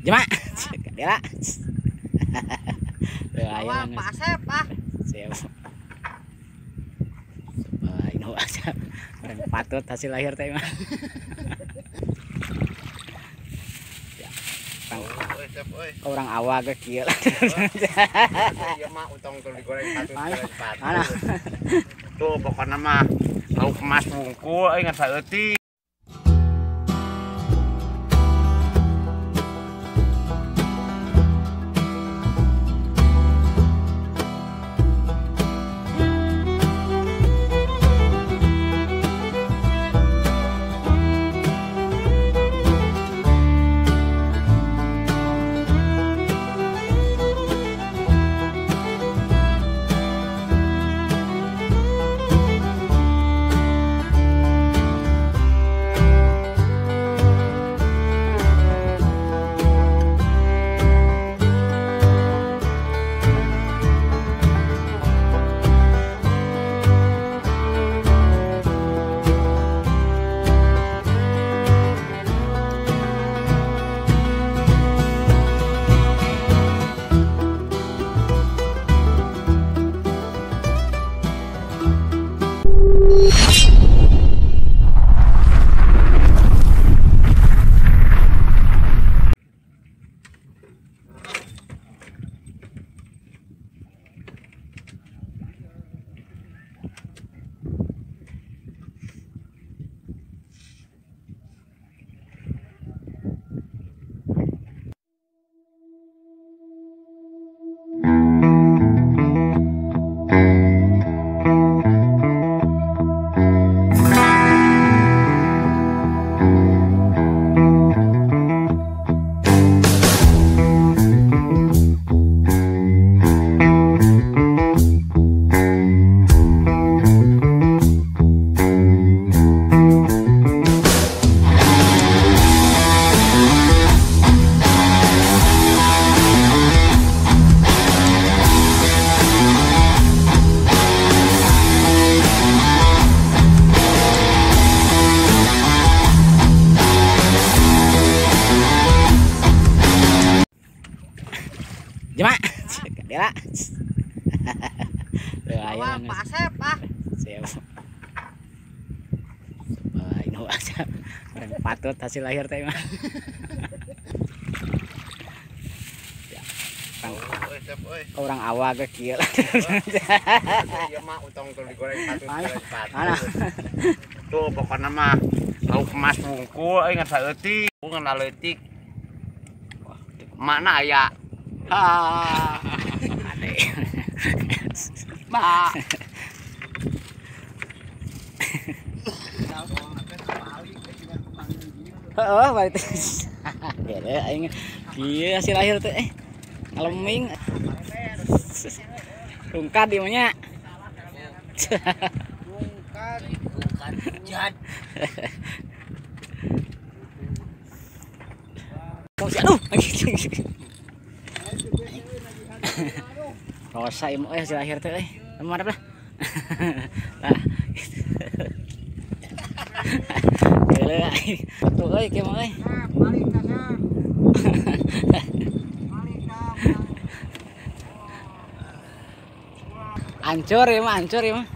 Jema. Dela. Bawa Pak Asep, Pak. Siap. Ini aja. Orang patut hasil lahir teh mah. Orang awak ke kieu. Ieu mah utang keur digoreng patut. Mana? Tuh pokokna mah lauk emas bungkul ingat saeutik. Jema. Dela. Bawa Pak Asep, Pak. Siap. Ini aja. Orang patut hasil lahir teh mah. Orang awak ke kieu. Ieu mah utang keur digoreng patut. Mana? Tuh pokokna mah lauk emas bungkul ingat saeutik. Ngeunah leutik. Mana aya? Ha. Ade. Ma. Heeh, balik teh. Gede aing. Kieu hasil lahir teh. Ngaleming. Rungkat ieu nya. Bukan jad. Aduh, rosa ieu hasil lahir teh euy. Mantap lah. Nah. Gila. Betul euy kieu mah euy. Balik kana. Hancur ya mah, hancur ya mah.